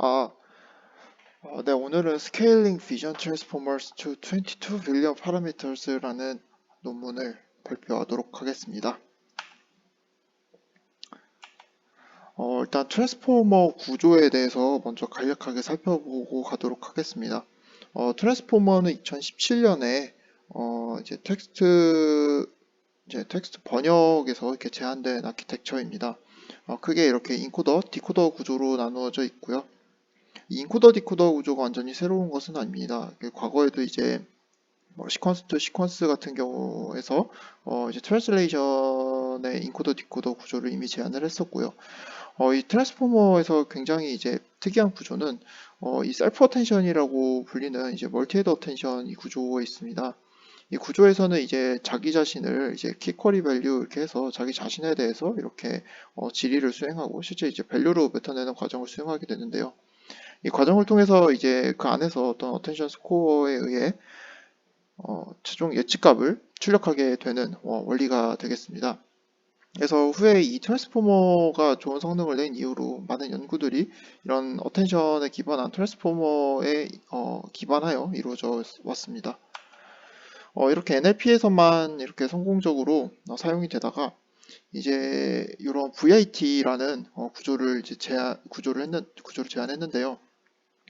아, 네, 오늘은 Scaling Vision Transformers to 22 Billion Parameters라는 논문을 발표하도록 하겠습니다. 일단 트랜스포머 구조에 대해서 먼저 간략하게 살펴보고 가도록 하겠습니다. 트랜스포머는 2017년에 이제 텍스트 번역에서 이렇게 제안된 아키텍처입니다. 크게 이렇게 인코더, 디코더 구조로 나누어져 있고요. 이 인코더 디코더 구조가 완전히 새로운 것은 아닙니다. 과거에도 이제 뭐 시퀀스 투 시퀀스 같은 경우에서 이제 트랜슬레이션의 인코더 디코더 구조를 이미 제안을 했었고요. 이 트랜스포머에서 굉장히 이제 특이한 구조는 이 셀프 어텐션이라고 불리는 이제 멀티 헤드 어텐션 이 구조에 있습니다. 이 구조에서는 이제 자기 자신을 이제 키 쿼리 밸류 이렇게 해서 자기 자신에 대해서 이렇게 질의를 수행하고 실제 이제 밸류로 뱉어내는 과정을 수행하게 되는데요. 이 과정을 통해서 이제 그 안에서 어떤 어텐션 스코어에 의해 최종 예측값을 출력하게 되는 원리가 되겠습니다. 그래서 후에 이 트랜스포머가 좋은 성능을 낸 이후로 많은 연구들이 이런 어텐션에 기반한 트랜스포머에 기반하여 이루어져 왔습니다. 이렇게 NLP에서만 이렇게 성공적으로 사용이 되다가 이제 이런 VIT라는 구조를 제안했는데요.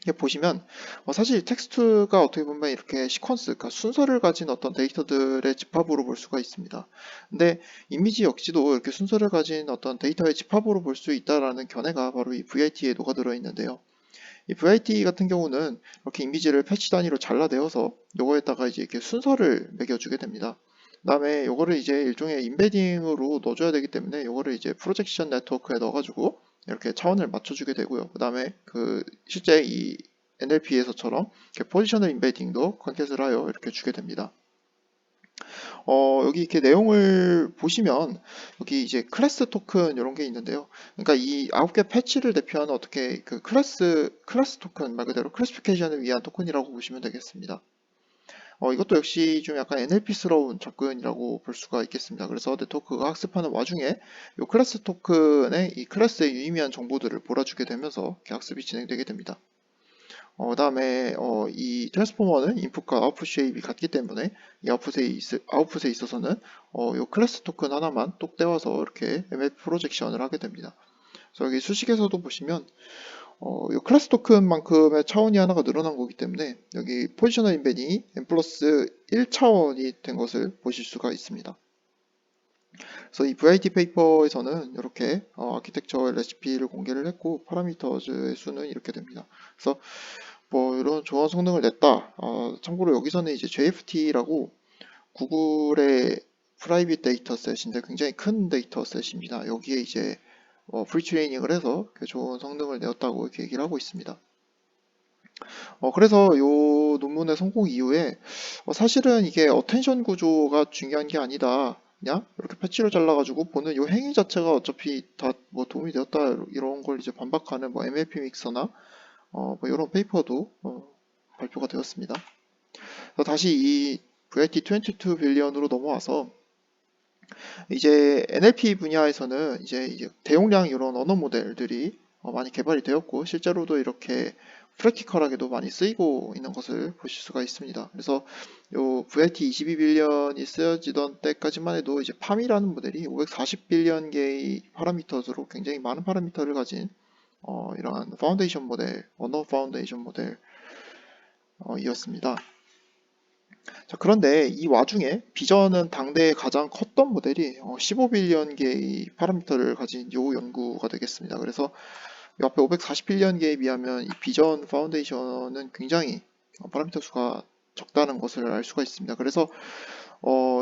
이게 보시면 사실 텍스트가 어떻게 보면 이렇게 시퀀스, 그러니까 순서를 가진 어떤 데이터들의 집합으로 볼 수가 있습니다. 근데 이미지 역시도 이렇게 순서를 가진 어떤 데이터의 집합으로 볼 수 있다라는 견해가 바로 이 VIT에 녹아들어 있는데요. 이 VIT 같은 경우는 이렇게 이미지를 패치 단위로 잘라내어서 요거에다가 이제 이렇게 순서를 매겨주게 됩니다. 그다음에 요거를 이제 일종의 임베딩으로 넣어줘야 되기 때문에 요거를 이제 프로젝션 네트워크에 넣어가지고 이렇게 차원을 맞춰주게 되고요. 그 다음에 그 실제 이 NLP에서처럼 포지셔널 임베딩도 컨켓을 하여 이렇게 주게 됩니다. 여기 이렇게 내용을 보시면 여기 이제 클래스 토큰 이런 게 있는데요. 그러니까 이 9개 패치를 대표하는 어떻게 그 클래스 토큰 말 그대로 클래시피케이션을 위한 토큰이라고 보시면 되겠습니다. 이것도 역시 좀 약간 NLP스러운 접근이라고 볼 수가 있겠습니다. 그래서 네트워크가 학습하는 와중에 이 클래스 토큰의 이 클래스의 유의미한 정보들을 몰아주게 되면서 이렇게 학습이 진행되게 됩니다. 그다음에 이 트랜스포머는 인풋과 아웃풋 쉐입이 같기 때문에 이 아웃풋에 있어서는 이 클래스 토큰 하나만 똑 떼와서 이렇게 ML 프로젝션을 하게 됩니다. 그래서 여기 수식에서도 보시면 이 클래스 토큰만큼의 차원이 하나가 늘어난 거기 때문에 여기 포지셔널 인베딩이 n 플러스 1차원이 된 것을 보실 수가 있습니다. 그래서 이 VIT 페이퍼에서는 이렇게 아키텍처 레시피를 공개를 했고 파라미터즈의 수는 이렇게 됩니다. 그래서 뭐 이런 좋은 성능을 냈다. 참고로 여기서는 이제 JFT라고 구글의 프라이빗 데이터셋인데 굉장히 큰 데이터셋입니다. 여기에 이제 프리트레이닝을 해서 좋은 성능을 내었다고 이렇게 얘기를 하고 있습니다. 그래서 이 논문의 성공 이후에 사실은 이게 어텐션 구조가 중요한 게 아니다. 그냥 이렇게 패치로 잘라가지고 보는 이 행위 자체가 어차피 다 뭐 도움이 되었다 이런 걸 이제 반박하는 뭐 MLP 믹서나 뭐 이런 페이퍼도 발표가 되었습니다. 다시 이 VIT22 빌리언으로 넘어와서 이제 NLP 분야에서는 이제 대용량 이런 언어 모델들이 많이 개발이 되었고 실제로도 이렇게 프랙티컬하게도 많이 쓰이고 있는 것을 보실 수가 있습니다. 그래서 요 VIT 22빌리언이 쓰여지던 때까지만 해도 이제 팜이라는 모델이 540빌리언 개의 파라미터즈로 굉장히 많은 파라미터를 가진 이러한 파운데이션 모델, 언어 파운데이션 모델이었습니다. 자, 그런데 이 와중에 비전은 당대에 가장 컸던 모델이 15빌리언 개의 파라미터를 가진 요 연구가 되겠습니다. 그래서 이 앞에 540빌리언 개에 비하면 이 비전 파운데이션은 굉장히 파라미터 수가 적다는 것을 알 수가 있습니다. 그래서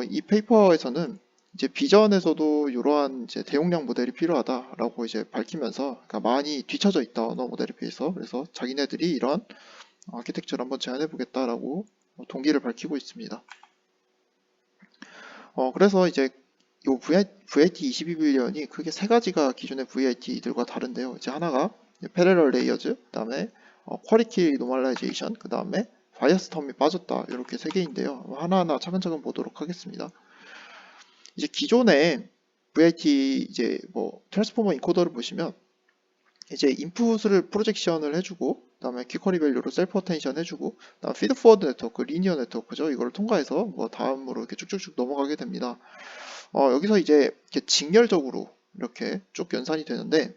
이 페이퍼에서는 이제 비전에서도 이러한 이제 대용량 모델이 필요하다라고 이제 밝히면서 그러니까 많이 뒤처져 있다 언어 모델에 비해서 그래서 자기네들이 이런 아키텍처를 한번 제안해 보겠다라고 동기를 밝히고 있습니다. 그래서 이제 요 VIT 22빌리언이 크게 세 가지가 기존의 VIT들과 다른데요. 이제 하나가 패러럴 레이어즈, 그 다음에 쿼리키 노멀라이제이션, 그 다음에 바이어스 텀이 빠졌다. 이렇게 세 개인데요. 하나하나 차근차근 보도록 하겠습니다. 이제 기존의 VIT 이제 뭐 트랜스포머 인코더를 보시면 이제 인풋을 프로젝션을 해주고, 그다음에 퀵커리 밸류로 셀프 어텐션 해주고, 그다음 피드 포워드 네트워크, 리니어 네트워크죠. 이걸 통과해서 뭐 다음으로 이렇게 쭉쭉쭉 넘어가게 됩니다. 여기서 이제 이렇게 직렬적으로 이렇게 쭉 연산이 되는데,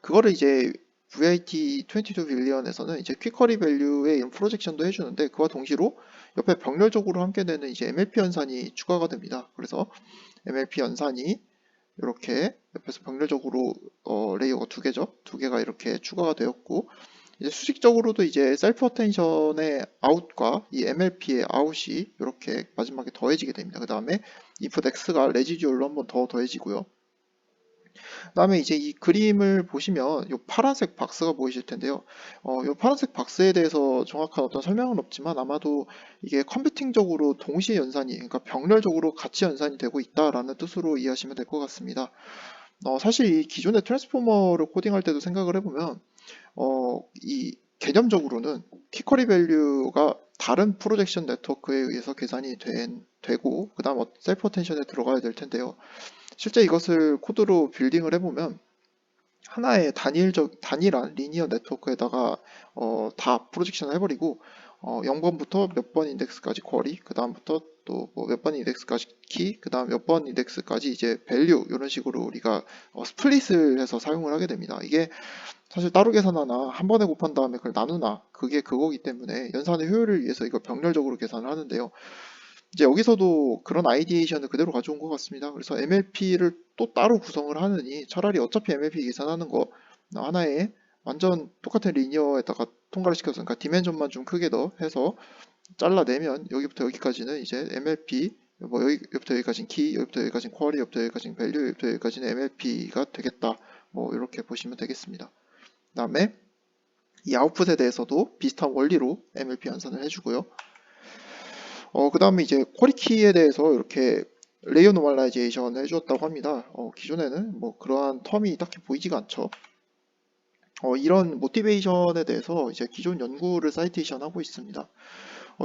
그거를 이제 VIT22 빌리언에서는 이제 퀵커리 밸류의 이런 프로젝션도 해주는데, 그와 동시로 옆에 병렬적으로 함께 되는 이제 MLP 연산이 추가가 됩니다. 그래서 MLP 연산이 이렇게 옆에서 병렬적으로 레이어가 두 개죠. 두 개가 이렇게 추가가 되었고, 이제 수직적으로도 이제 셀프 어텐션의 아웃과 이 MLP의 아웃이 이렇게 마지막에 더해지게 됩니다. 그 다음에 input x가 레지듀얼로 한번 더 더해지고요. 그다음에 이제 이 그림을 보시면 이 파란색 박스가 보이실 텐데요. 이 파란색 박스에 대해서 정확한 어떤 설명은 없지만 아마도 이게 컴퓨팅적으로 동시에 연산이, 그러니까 병렬적으로 같이 연산이 되고 있다라는 뜻으로 이해하시면 될 것 같습니다. 사실 이 기존의 트랜스포머를 코딩할 때도 생각을 해보면 이 개념적으로는 퀵커리 밸류가 다른 프로젝션 네트워크에 의해서 계산이 되고 그 다음 셀프 어텐션에 들어가야 될 텐데요. 실제 이것을 코드로 빌딩을 해보면 하나의 단일한 리니어 네트워크에다가 다 프로젝션을 해버리고 0번부터 몇 번 인덱스까지 쿼리, 그 다음부터 또 뭐 몇 번 인덱스까지 키, 그 다음 몇 번 인덱스까지 이제 밸류, 이런 식으로 우리가 스플릿을 해서 사용을 하게 됩니다. 이게 사실 따로 계산하나 한 번에 곱한 다음에 그걸 나누나 그게 그거기 때문에 연산의 효율을 위해서 이걸 병렬적으로 계산을 하는데요. 이제 여기서도 그런 아이디에이션을 그대로 가져온 것 같습니다. 그래서 MLP를 또 따로 구성을 하느니 차라리 어차피 MLP 계산하는 거 하나의 완전 똑같은 리니어에다가 통과를 시켜서, 그러니까 디멘전만 좀 크게 더 해서 잘라내면 여기부터 여기까지는 이제 MLP, 뭐 여기부터 여기까지는 키, 여기부터 여기까지는 쿼리, 여기부터 여기까지는 밸류, 여기부터 여기까지는 MLP가 되겠다. 뭐 이렇게 보시면 되겠습니다. 그 다음에 이 아웃풋에 대해서도 비슷한 원리로 MLP 연산을 해주고요. 그 다음에 이제 쿼리키에 대해서 이렇게 레이어 노멀라이제이션을 해주었다고 합니다. 기존에는 뭐 그러한 텀이 딱히 보이지가 않죠. 이런 모티베이션에 대해서 이제 기존 연구를 사이테이션 하고 있습니다.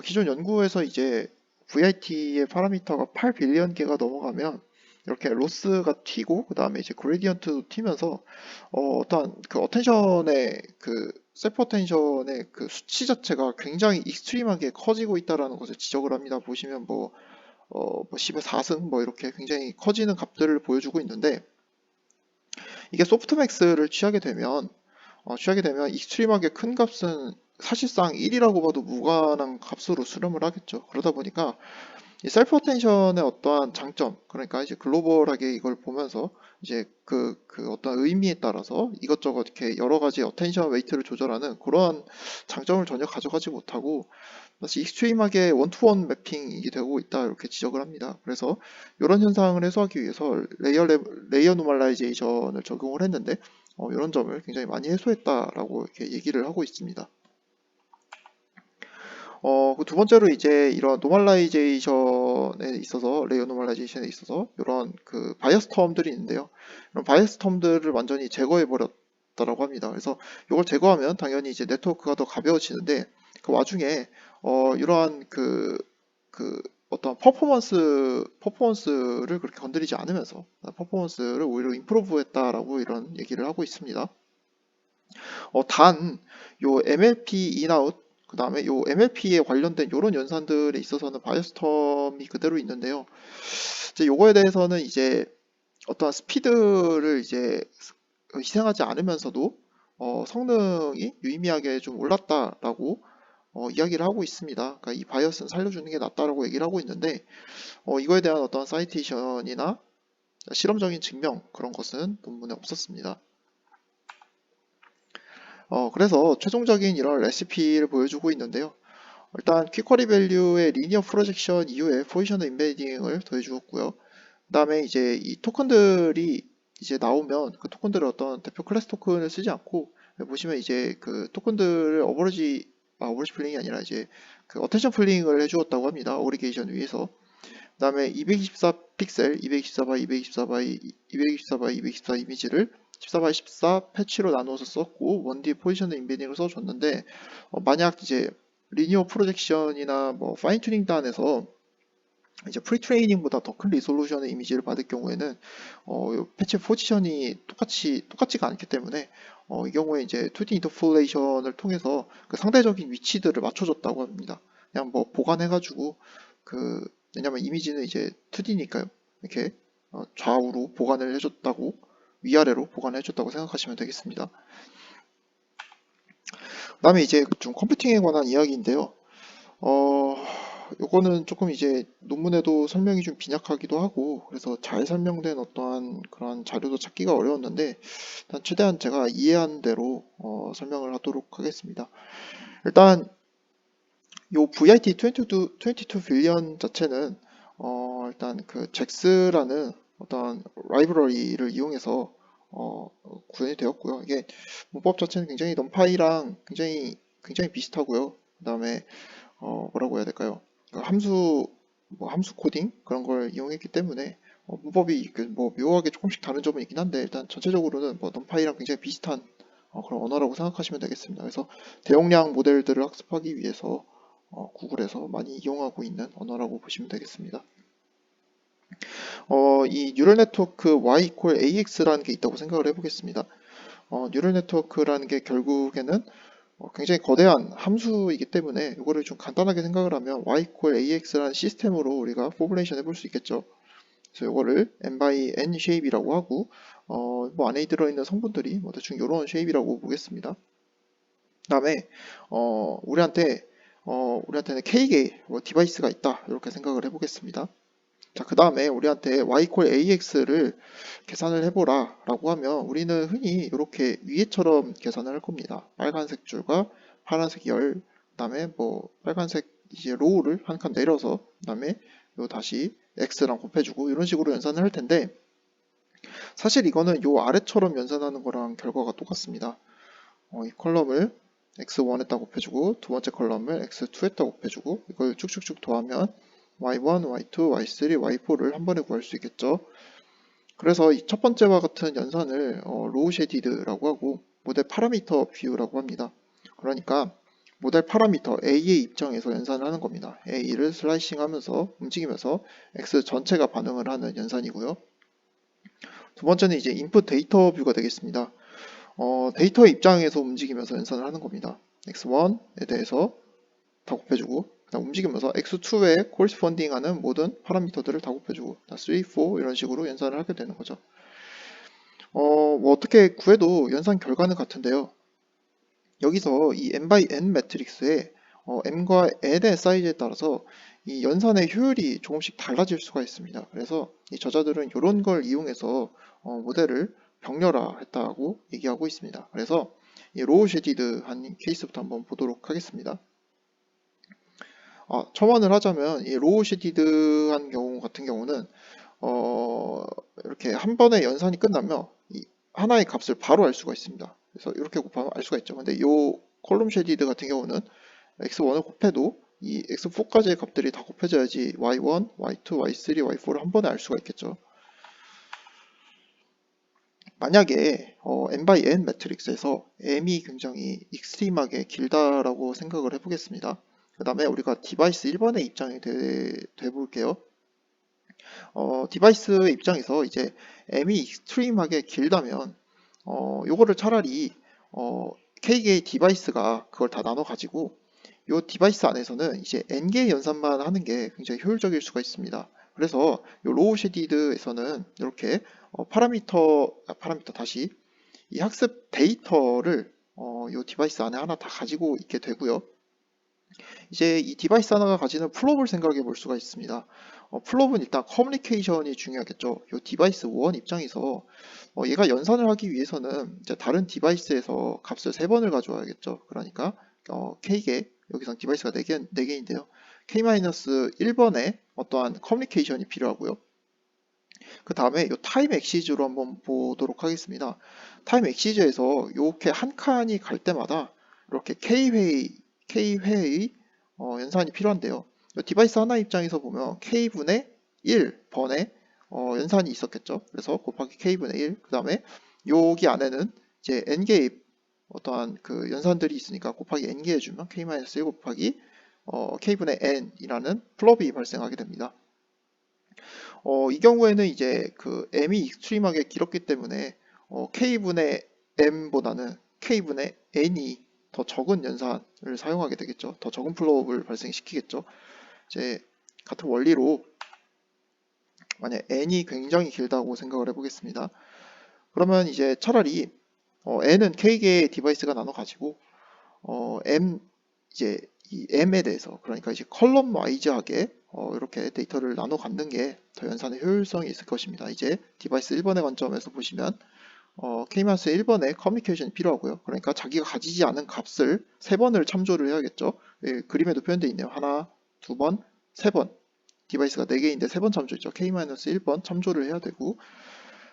기존 연구에서 이제 VIT의 파라미터가 8빌리언 개가 넘어가면 이렇게 로스가 튀고 그 다음에 이제 그레디언트도 튀면서 어떠한 그 어텐션의 그 셀프 어텐션의 그 수치 자체가 굉장히 익스트림하게 커지고 있다라는 것을 지적을 합니다. 보시면 뭐 10의 4승 뭐 이렇게 굉장히 커지는 값들을 보여주고 있는데, 이게 소프트맥스를 취하게 되면 익스트림하게 큰 값은 사실상 1이라고 봐도 무관한 값으로 수렴을 하겠죠. 그러다 보니까 이 셀프 어텐션의 어떠한 장점, 그러니까 이제 글로벌하게 이걸 보면서 이제 그 어떤 의미에 따라서 이것저것 이렇게 여러 가지 어텐션 웨이트를 조절하는 그러한 장점을 전혀 가져가지 못하고 마치 익스트림하게 원투원 매핑이 되고 있다, 이렇게 지적을 합니다. 그래서 이런 현상을 해소하기 위해서 레이어 노멀라이제이션을 적용을 했는데 이런 점을 굉장히 많이 해소했다라고 이렇게 얘기를 하고 있습니다. 그두 번째로 이제 이런 노멀라이제이션에 있어서, 레이어 노멀라이제이션에 있어서 이런 그 바이어스 텀들이 있는데요. 이런 바이어스 텀들을 완전히 제거해 버렸다라고 합니다. 그래서 이걸 제거하면 당연히 이제 네트워크가 더 가벼워지는데, 그 와중에 이러한 그 어떤 퍼포먼스를 그렇게 건드리지 않으면서 퍼포먼스를 오히려 임프로브했다라고 이런 얘기를 하고 있습니다. 단, 요 MLP 인아웃, 그 다음에 요 MLP에 관련된 요런 연산들에 있어서는 바이어스 텀이 그대로 있는데요. 이제 요거에 대해서는 이제 어떠한 스피드를 이제 희생하지 않으면서도 성능이 유의미하게 좀 올랐다라고 이야기를 하고 있습니다. 그러니까 이 바이어스는 살려주는 게 낫다라고 얘기를 하고 있는데, 이거에 대한 어떤 사이테이션이나 실험적인 증명, 그런 것은 논문에 없었습니다. 그래서 최종적인 이런 레시피를 보여주고 있는데요. 일단 퀵쿼리 밸류의 리니어 프로젝션 이후에 포지셔너 인베딩을 더해주었고요. 그 다음에 이제 이 토큰들이 이제 나오면 그 토큰들을 어떤 대표 클래스 토큰을 쓰지 않고, 보시면 이제 그 토큰들을 오버리지 플링이 아니라 이제 그 어텐션 플링을 해주었다고 합니다. 오리게이션 위에서. 그 다음에 224 픽셀, 224 x 224 x 224 x 224 이미지를 14 x 14 패치로 나누어서 썼고, 원디 포지션 인베딩을 써줬는데, 만약 이제 리니어 프로젝션이나 뭐 파인 튜닝 단에서 이제 프리트레이닝보다 더 큰 리솔루션의 이미지를 받을 경우에는 요 패치 포지션이 똑같지가 않기 때문에 이 경우에 이제 2D 인터폴레이션을 통해서 그 상대적인 위치들을 맞춰줬다고 합니다. 그냥 뭐 보관해가지고 왜냐면 이미지는 이제 2D니까요. 이렇게 좌우로 보관을 해줬다고 위아래로 보관해줬다고 생각하시면 되겠습니다. 그다음에 이제 좀 컴퓨팅에 관한 이야기인데요. 어, 요거는 조금 이제 논문에도 설명이 좀 빈약하기도 하고 그래서 잘 설명된 어떠한 그런 자료도 찾기가 어려웠는데 일단 최대한 제가 이해한 대로 설명을 하도록 하겠습니다. 일단 요 VIT 22 빌리언 자체는 일단 그 잭스라는 어떤 라이브러리를 이용해서 구현이 되었고요. 이게 문법 자체는 굉장히 넘파이랑 굉장히 비슷하고요. 그다음에 뭐라고 해야 될까요? 그 함수 코딩 그런 걸 이용했기 때문에 문법이 뭐 묘하게 조금씩 다른 점은 있긴 한데 일단 전체적으로는 뭐 넘파이랑 굉장히 비슷한 그런 언어라고 생각하시면 되겠습니다. 그래서 대용량 모델들을 학습하기 위해서 구글에서 많이 이용하고 있는 언어라고 보시면 되겠습니다. 이 뉴럴 네트워크 y equal ax라는 게 있다고 생각을 해보겠습니다. 뉴럴 네트워크라는 게 결국에는 굉장히 거대한 함수이기 때문에 이거를 좀 간단하게 생각을 하면 y equal ax라는 시스템으로 우리가 포뮬레이션 해볼 수 있겠죠. 그래서 이거를 n by n 쉐입이라고 하고 뭐 안에 들어있는 성분들이 뭐 대충 이런 쉐입이라고 보겠습니다. 그다음에 우리한테는 K개의 디바이스가 있다 이렇게 생각을 해보겠습니다. 자, 그 다음에 우리한테 y equal ax를 계산을 해보라 라고 하면 우리는 흔히 이렇게 위에처럼 계산을 할 겁니다. 빨간색 줄과 파란색 열, 그 다음에 뭐 빨간색 이제 로우를 한 칸 내려서 그 다음에 요 다시 x랑 곱해주고 이런 식으로 연산을 할 텐데 사실 이거는 요 아래처럼 연산하는 거랑 결과가 똑같습니다. 이 컬럼을 x1에다 곱해주고 두 번째 컬럼을 x2에다 곱해주고 이걸 쭉쭉쭉 더하면 y1, y2, y3, y4를 한 번에 구할 수 있겠죠. 그래서 이 첫 번째와 같은 연산을 로우 쉐디드라고 하고 모델 파라미터 비율이라고 합니다. 그러니까 모델 파라미터 A의 입장에서 연산을 하는 겁니다. A를 슬라이싱 하면서 움직이면서 X 전체가 반응을 하는 연산이고요. 두 번째는 이제 인풋 데이터 뷰가 되겠습니다. 데이터의 입장에서 움직이면서 연산을 하는 겁니다. X1에 대해서 다 곱해주고 그다음 움직이면서 x2에 코리스폰딩 하는 모든 파라미터들을 다 곱해주고 3, 4 이런 식으로 연산을 하게 되는 거죠. 뭐 어떻게 구해도 연산 결과는 같은데요. 여기서 이 n by n 매트릭스에 m과 n의 사이즈에 따라서 이 연산의 효율이 조금씩 달라질 수가 있습니다. 그래서 이 저자들은 이런 걸 이용해서 모델을 병렬화했다고 얘기하고 있습니다. 그래서 이 로우 쉐디드한 케이스부터 한번 보도록 하겠습니다. 첨언을 하자면 이 로우 쉐디드한 경우 같은 경우는 이렇게 한 번에 연산이 끝나면 이 하나의 값을 바로 알 수가 있습니다. 그래서 이렇게 곱하면 알 수가 있죠. 근데 이 컬럼 쉐디드 같은 경우는 x1을 곱해도 이 x4까지의 값들이 다 곱해져야지 y1, y2, y3, y4를 한 번에 알 수가 있겠죠. 만약에 n by n 매트릭스에서 m이 굉장히 익스트림하게 길다라고 생각을 해보겠습니다. 그 다음에 우리가 디바이스 1번의 입장에 돼 볼게요. 디바이스 입장에서 이제 m이 익스트림하게 길다면 요거를 차라리 K개의 디바이스가 그걸 다 나눠 가지고 요 디바이스 안에서는 이제 N개의 연산만 하는 게 굉장히 효율적일 수가 있습니다. 그래서 요 로우 쉐디드에서는 이렇게 파라미터 다시 이 학습 데이터를 요 디바이스 안에 하나 다 가지고 있게 되고요. 이제 이 디바이스 하나가 가지는 플롭을 생각해 볼 수가 있습니다. 플롭은 일단 커뮤니케이션이 중요하겠죠. 이 디바이스 1 입장에서 얘가 연산을 하기 위해서는 이제 다른 디바이스에서 값을 3번을 가져와야겠죠. 그러니까 K개, 여기서 디바이스가 4개인데요. K-1번에 어떠한 커뮤니케이션이 필요하고요. 그 다음에 이 타임 엑시즈로 한번 보도록 하겠습니다. 타임 엑시즈에서 이렇게 한 칸이 갈 때마다 이렇게 K회의 연산이 필요한데요. 디바이스 하나 입장에서 보면 K분의 1번의 연산이 있었겠죠. 그래서 곱하기 K분의 1, 그 다음에 여기 안에는 이제 N개의 어떠한 그 연산들이 있으니까 곱하기 N개 해주면 K-1 곱하기 K분의 N이라는 플롭이 발생하게 됩니다. 이 경우에는 이제 그 m이 익스트림하게 길었기 때문에 k분의 m보다는 k분의 n이 더 적은 연산을 사용하게 되겠죠. 더 적은 플로업을 발생시키겠죠. 이제 같은 원리로 만약 n이 굉장히 길다고 생각을 해보겠습니다. 그러면 이제 차라리 n은 k개의 디바이스가 나눠 가지고 m 이제 이 m에 대해서 그러니까 이제 컬럼 와이즈하게 이렇게 데이터를 나눠 갖는 게 더 연산의 효율성이 있을 것입니다. 이제 디바이스 1번의 관점에서 보시면 K-1번의 커뮤니케이션이 필요하고요. 그러니까 자기가 가지지 않은 값을 3번을 참조를 해야겠죠. 예, 그림에도 표현되어 있네요. 하나, 두 번, 세 번. 디바이스가 4개인데 3번 참조있죠. K-1번 참조를 해야 되고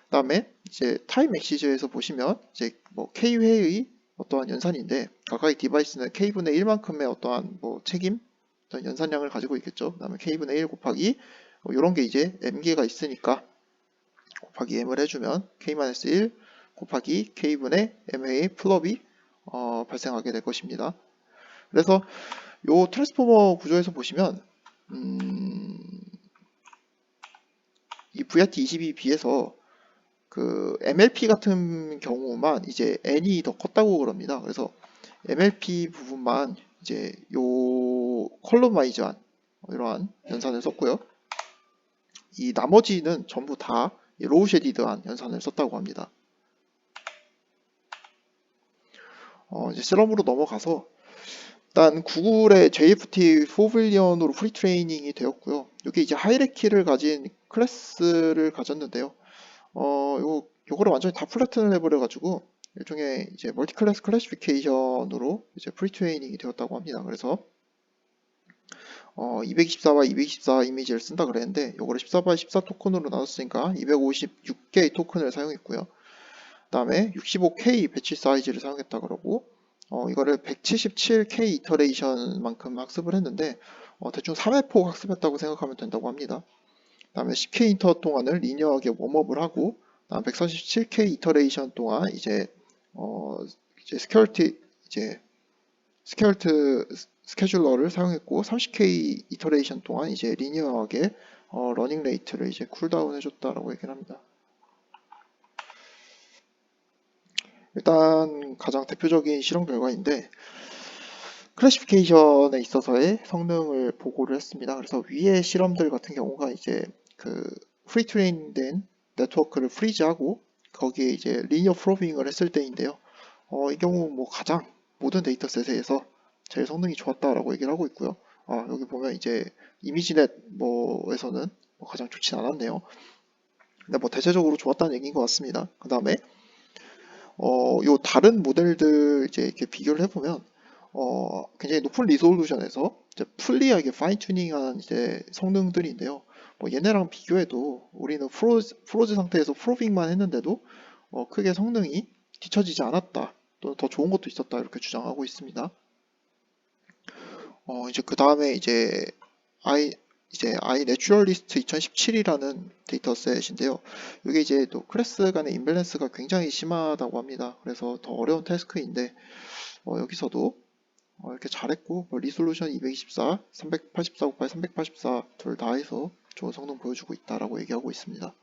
그다음에 이제 타임 엑시즈에서 보시면 이제 뭐 K회의 어떠한 연산인데 각각의 디바이스는 K분의 1만큼의 어떠한 뭐 책임, 어떤 연산량을 가지고 있겠죠. 그다음에 K분의 1 곱하기 이런 게 이제 M개가 있으니까 곱하기 M을 해주면 K-1 곱하기 K분의 M의 플럽이 발생하게 될 것입니다. 그래서 이 트랜스포머 구조에서 보시면 이 VRT22 비해서 그 MLP 같은 경우만 이제 n이 더 컸다고 그럽니다. 그래서 MLP 부분만 이제 요 컬럼 와이즈한 이러한 연산을 썼고요. 이 나머지는 전부 다 로우 쉐디드한 연산을 썼다고 합니다. 이제 실험으로 넘어가서 일단 구글의 JFT 4빌리언으로 프리 트레이닝이 되었고요. 여기 이제 하이레키를 가진 클래스를 가졌는데요. 요거를 완전히 다 플래튼을 해버려가지고 일종의 이제 멀티 클래스 클래시피케이션으로 이제 프리 트레이닝이 되었다고 합니다. 그래서 224와 224 이미지를 쓴다 그랬는데 요거를 14by 14 토큰으로 나눴으니까 256개의 토큰을 사용했고요. 그 다음에 65K 배치 사이즈를 사용했다 그러고 이거를 177K 이터레이션만큼 학습을 했는데 대충 3회폭 학습했다고 생각하면 된다고 합니다. 그 다음에 10K 인터 동안을 리니어하게 웜업을 하고 다음 147K 이터레이션 동안 이제 스케일트 스케줄러를 사용했고 30K 이터레이션 동안 이제 리니어하게 러닝 레이트를 이제 쿨다운 해줬다라고 얘기를 합니다. 일단 가장 대표적인 실험 결과인데 클래시피케이션에 있어서의 성능을 보고를 했습니다. 그래서 위의 실험들 같은 경우가 이제 그 프리 트레인된 네트워크를 프리즈하고 거기에 이제 리니어 프로빙을 했을 때인데요. 이 경우 뭐 가장 모든 데이터셋에서 제일 성능이 좋았다라고 얘기를 하고 있고요. 여기 보면 이제 이미지넷 뭐에서는 뭐 가장 좋진 않았네요. 근데 뭐 대체적으로 좋았다는 얘기인 것 같습니다. 그 다음에 요 다른 모델들 이제 이렇게 비교를 해보면 굉장히 높은 리졸루션에서 이제 풀리하게 파인 튜닝한 이제 성능들인데요. 뭐 얘네랑 비교해도 우리는 프로즈 상태에서 프로빙만 했는데도 크게 성능이 뒤처지지 않았다. 또 더 좋은 것도 있었다 이렇게 주장하고 있습니다. 이제 그 다음에 이제 iNaturalist 2017이라는 데이터셋인데요. 이게 이제 또 클래스 간의 임밸런스가 굉장히 심하다고 합니다. 그래서 더 어려운 태스크인데 여기서도 이렇게 잘했고 리솔루션 224, 384 곱하기 384 둘 다 해서 좋은 성능 보여주고 있다라고 얘기하고 있습니다.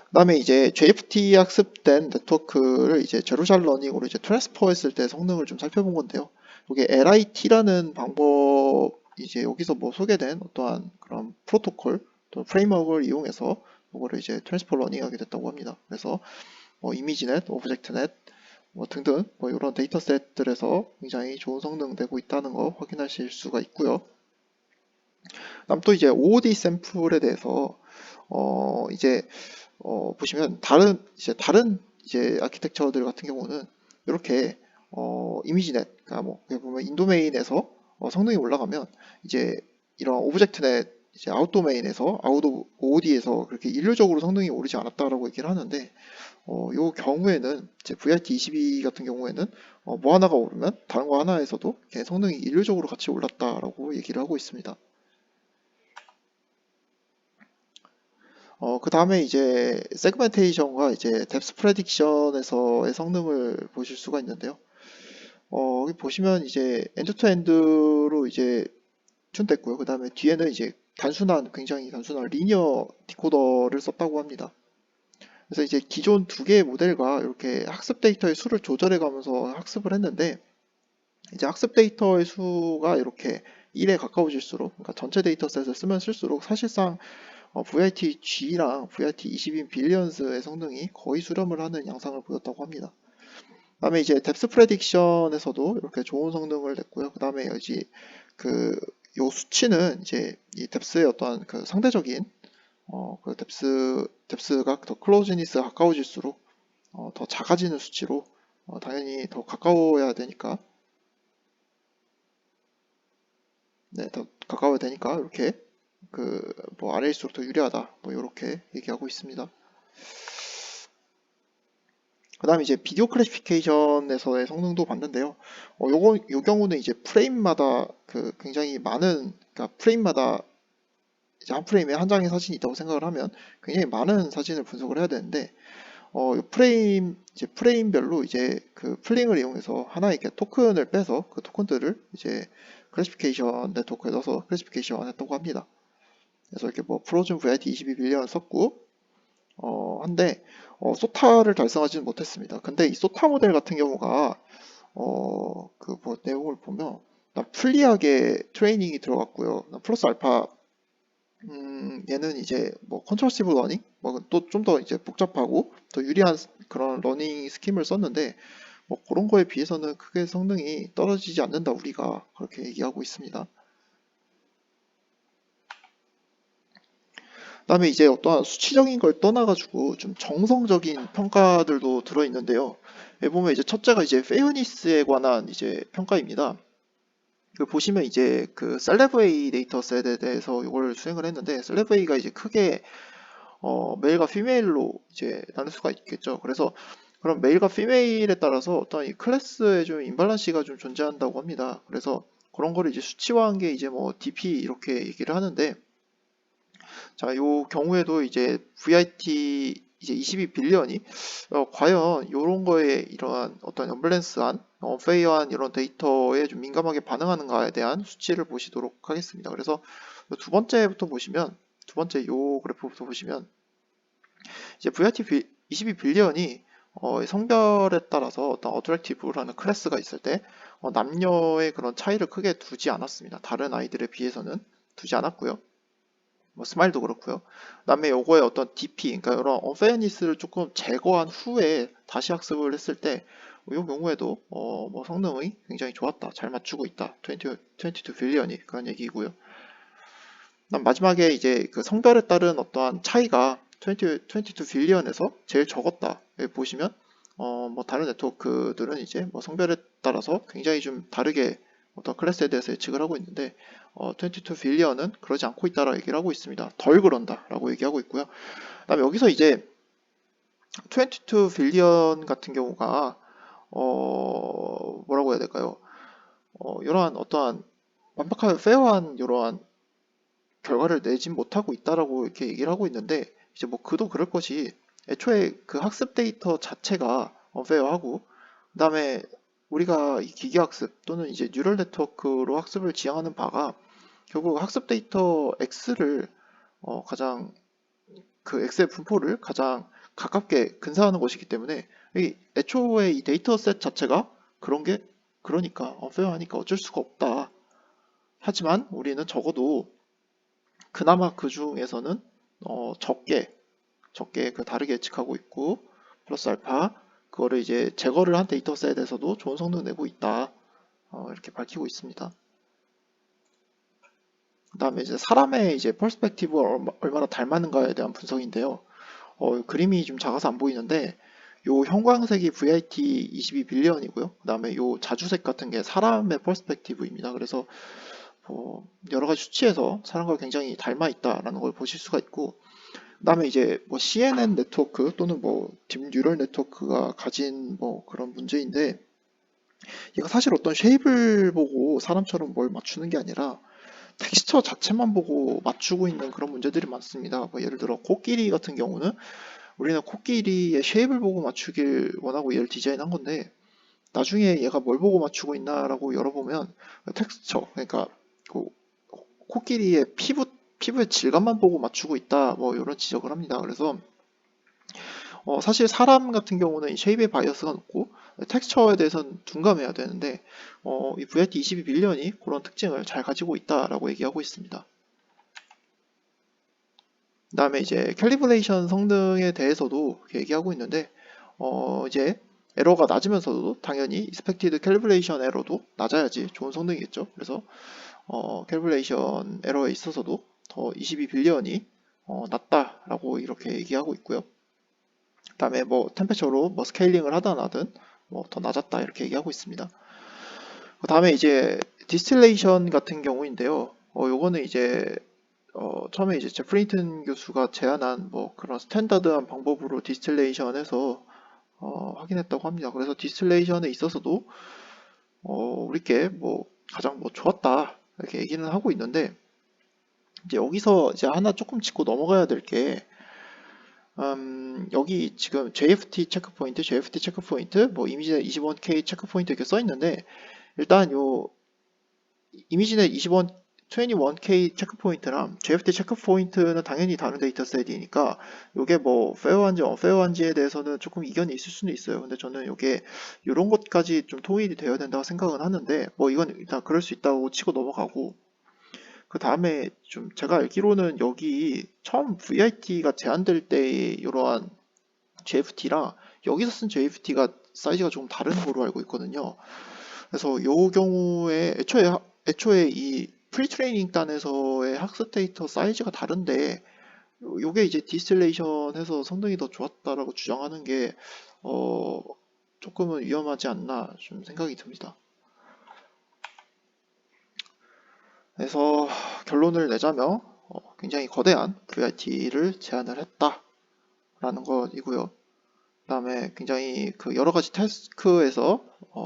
그 다음에 이제 JFT 학습된 네트워크를 이제 제로샬 러닝으로 이제 트랜스퍼 했을 때 성능을 좀 살펴본 건데요. 이게 LIT라는 방법, 이제 여기서 뭐 소개된 어떠한 그런 프로토콜, 또 프레임워크를 이용해서 이거를 이제 트랜스퍼 러닝하게 됐다고 합니다. 그래서 뭐 이미지넷, 오브젝트넷, 뭐 등등 뭐 이런 데이터셋들에서 굉장히 좋은 성능 내고 있다는 거 확인하실 수가 있고요. 다음 또 이제 OOD 샘플에 대해서 이제 보시면 다른 이제 아키텍처들 같은 경우는 이렇게 이미지넷, 그러니까 뭐 보면 인도메인에서 성능이 올라가면 이제 이런 오브젝트넷 이제 아웃도메인에서 OOD에서 그렇게 일률적으로 성능이 오르지 않았다라고 얘기를 하는데 요 경우에는 이제 VRT22 같은 경우에는 뭐 하나가 오르면 다른 거 하나에서도 성능이 일률적으로 같이 올랐다라고 얘기를 하고 있습니다. 그 다음에 이제 세그멘테이션과 이제 뎁스 프레딕션에서의 성능을 보실 수가 있는데요. 여기 보시면 이제 엔드 투 엔드로 이제 튠됐고요. 그 다음에 뒤에는 이제 굉장히 단순한 리니어 디코더를 썼다고 합니다. 그래서 이제 기존 두 개의 모델과 이렇게 학습 데이터의 수를 조절해 가면서 학습을 했는데, 이제 학습 데이터의 수가 이렇게 1에 가까워질수록, 그러니까 전체 데이터셋을 쓰면 쓸수록 사실상 VIT-G랑 VIT-22 빌리언스의 성능이 거의 수렴을 하는 양상을 보였다고 합니다. 그 다음에 이제 뎁스 프레딕션에서도 이렇게 좋은 성능을 냈고요. 그 다음에 이제 요 수치는 이제 이 뎁스의 어떠한 그 상대적인 그 뎁스가 더 클로즈니스가 가까워질수록 더 작아지는 수치로 당연히 더 가까워야 되니까, 네, 더 가까워야 되니까 이렇게 뭐 아래일수록 더 유리하다, 뭐 이렇게 얘기하고 있습니다. 그 다음에 이제 비디오 클래시피케이션에서의 성능도 봤는데요. 요 경우는 이제 프레임마다 굉장히 많은, 그러니까 프레임마다 이제 한 프레임에 한 장의 사진이 있다고 생각을 하면 굉장히 많은 사진을 분석을 해야 되는데, 이제 프레임별로 이제 그 플링을 이용해서 하나의 이렇게 토큰을 빼서 그 토큰들을 이제 클래시피케이션 네트워크에 넣어서 클래시피케이션 했다고 합니다. 그래서 이렇게 뭐 프로즌 VIT 22빌리언을 썼고, 한데, 소타를 달성하지는 못했습니다. 근데 이 소타 모델 같은 경우가, 뭐 내용을 보면, 풀리하게 트레이닝이 들어갔고요. 플러스 알파, 얘는 이제 뭐 컨트러시브 러닝, 뭐 또 좀 더 이제 복잡하고 더 유리한 그런 러닝 스킴을 썼는데, 뭐 그런 거에 비해서는 크게 성능이 떨어지지 않는다, 우리가 그렇게 얘기하고 있습니다. 그다음에 이제 어떠한 수치적인 걸 떠나가지고 좀 정성적인 평가들도 들어있는데요. 여기 보면 이제 첫째가 이제 페어니스에 관한 이제 평가입니다. 보시면 이제 그 셀레브웨이 데이터셋에 대해서 이걸 수행을 했는데, 셀레브웨이가 이제 크게 메일과 피메일로 이제 나눌 수가 있겠죠. 그래서 그럼 메일과 피메일에 따라서 어떤 이 클래스의 좀 임발란시가 좀 존재한다고 합니다. 그래서 그런 거를 이제 수치화한 게 이제 뭐 DP 이렇게 얘기를 하는데, 자, 요 경우에도 이제 VIT 이제 22빌리언이 과연 이런 거에 이러한 어떤 언밸런스한, 페이어한 이런 데이터에 좀 민감하게 반응하는가에 대한 수치를 보시도록 하겠습니다. 그래서 두 번째 요 그래프부터 보시면 이제 VIT 22빌리언이 성별에 따라서 어떤 어트랙티브라는 클래스가 있을 때 남녀의 그런 차이를 크게 두지 않았습니다. 다른 아이들에 비해서는 두지 않았고요. 뭐 스마일도 그렇고요. 그다음에 요거의 어떤 DP, 그러니까 이런 언페어니스를 조금 제거한 후에 다시 학습을 했을 때, 이 경우에도 뭐 성능이 굉장히 좋았다, 잘 맞추고 있다, 22빌리언이 그런 얘기고요. 그다음 마지막에 이제 그 성별에 따른 어떠한 차이가 22빌리언에서 제일 적었다. 여기 보시면 뭐 다른 네트워크들은 이제 뭐 성별에 따라서 굉장히 좀 다르게 어떤 클래스에 대해서 예측을 하고 있는데, 22빌리언은 그러지 않고 있다라고 얘기를 하고 있습니다. 덜 그런다라고 얘기하고 있고요. 그다음에 여기서 이제 22빌리언 같은 경우가 뭐라고 해야 될까요? 이러한 어떠한 완벽하게 페어한 이러한 결과를 내진 못하고 있다라고 이렇게 얘기를 하고 있는데, 이제 뭐 그도 그럴 것이, 애초에 그 학습 데이터 자체가 언페어하고, 그다음에 우리가 이 기계학습 또는 이제 뉴럴 네트워크로 학습을 지향하는 바가 결국 학습 데이터 X를 가장 그 X의 분포를 가장 가깝게 근사하는 것이기 때문에, 애초에 이 데이터셋 자체가 그런 게, 그러니까 언페어하니까 어쩔 수가 없다. 하지만 우리는 적어도 그나마 그 중에서는 적게 그 다르게 예측하고 있고, 플러스 알파 그거를 이제 제거를 한 데이터셋에서도 좋은 성능 내고 있다, 이렇게 밝히고 있습니다. 그 다음에 이제 사람의 이제 퍼스펙티브가 얼마나 닮았는가에 대한 분석인데요. 그림이 좀 작아서 안 보이는데, 요 형광색이 VIT 22빌리언이고요. 그 다음에 요 자주색 같은 게 사람의 퍼스펙티브입니다. 그래서 여러 가지 수치에서 사람과 굉장히 닮아 있다라는 걸 보실 수가 있고, 그다음에 이제 뭐 CNN 네트워크 또는 뭐 딥뉴럴 네트워크가 가진 뭐 그런 문제인데, 얘가 사실 어떤 쉐입을 보고 사람처럼 뭘 맞추는 게 아니라 텍스처 자체만 보고 맞추고 있는 그런 문제들이 많습니다. 뭐 예를 들어 코끼리 같은 경우는 우리는 코끼리의 쉐입을 보고 맞추길 원하고 얘를 디자인한 건데, 나중에 얘가 뭘 보고 맞추고 있나라고 열어보면 텍스처, 그러니까 그 코끼리의 피부 피부의 질감만 보고 맞추고 있다, 뭐 이런 지적을 합니다. 그래서 사실 사람 같은 경우는 이 쉐입의 바이어스가 높고 텍스처에 대해서는 둔감해야 되는데 이 VIT22 빌리언이 그런 특징을 잘 가지고 있다라고 얘기하고 있습니다. 그 다음에 이제 캘리브레이션 성능에 대해서도 얘기하고 있는데 이제 에러가 낮으면서도 당연히 expected calibration 에러도 낮아야지 좋은 성능이겠죠. 그래서 캘리브레이션 에러에 있어서도 더 22 빌리언이 낮다라고 이렇게 얘기하고 있고요. 그 다음에 뭐 템페처로 뭐 스케일링을 하든 안 하든 뭐 더 낮았다 이렇게 얘기하고 있습니다. 그 다음에 이제 디스틸레이션 같은 경우인데요. 요거는 이제 처음에 이제 제프린튼 교수가 제안한 뭐 그런 스탠다드한 방법으로 디스틸레이션해서 확인했다고 합니다. 그래서 디스틸레이션에 있어서도 우리께 뭐 가장 뭐 좋았다 이렇게 얘기는 하고 있는데 이제 여기서 이제 하나 조금 짚고 넘어가야 될 게 여기 지금 JFT 체크포인트, 뭐 이미지넷 21K 체크포인트 이렇게 써 있는데 일단 요 이미지넷 21K 체크포인트랑 JFT 체크포인트는 당연히 다른 데이터셋이니까 요게 뭐 페어한지 언페어한지에 대해서는 조금 이견이 있을 수는 있어요. 근데 저는 요게 요런 것까지 좀 통일이 되어야 된다고 생각은 하는데 뭐 이건 일단 그럴 수 있다고 치고 넘어가고 그 다음에 좀 제가 알기로는 여기 처음 VIT가 제한될 때 이러한 JFT랑 여기서 쓴 JFT가 사이즈가 조금 다른 거로 알고 있거든요. 그래서 요 경우에 애초에 이 프리트레이닝 단에서의 학습 데이터 사이즈가 다른데 요게 이제 디스틸레이션 해서 성능이 더 좋았다라고 주장하는 게 조금은 위험하지 않나 좀 생각이 듭니다. 그래서 결론을 내자면 굉장히 거대한 VIT를 제안을 했다라는 것이고요. 그 다음에 굉장히 그 여러 가지 태스크에서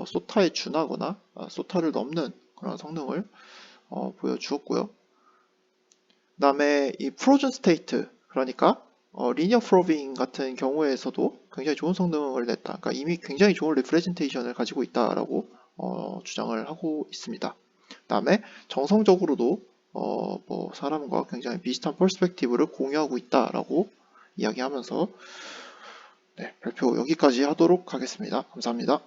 소타에 준하거나 소타를 넘는 그런 성능을 보여주었고요. 그 다음에 이 프로즌 스테이트, 그러니까 리니어 프로빙 같은 경우에서도 굉장히 좋은 성능을 냈다. 그러니까 이미 굉장히 좋은 리프레젠테이션을 가지고 있다라고 주장을 하고 있습니다. 그 다음에 정성적으로도 뭐 사람과 굉장히 비슷한 퍼스펙티브를 공유하고 있다라고 이야기하면서 네, 발표 여기까지 하도록 하겠습니다. 감사합니다.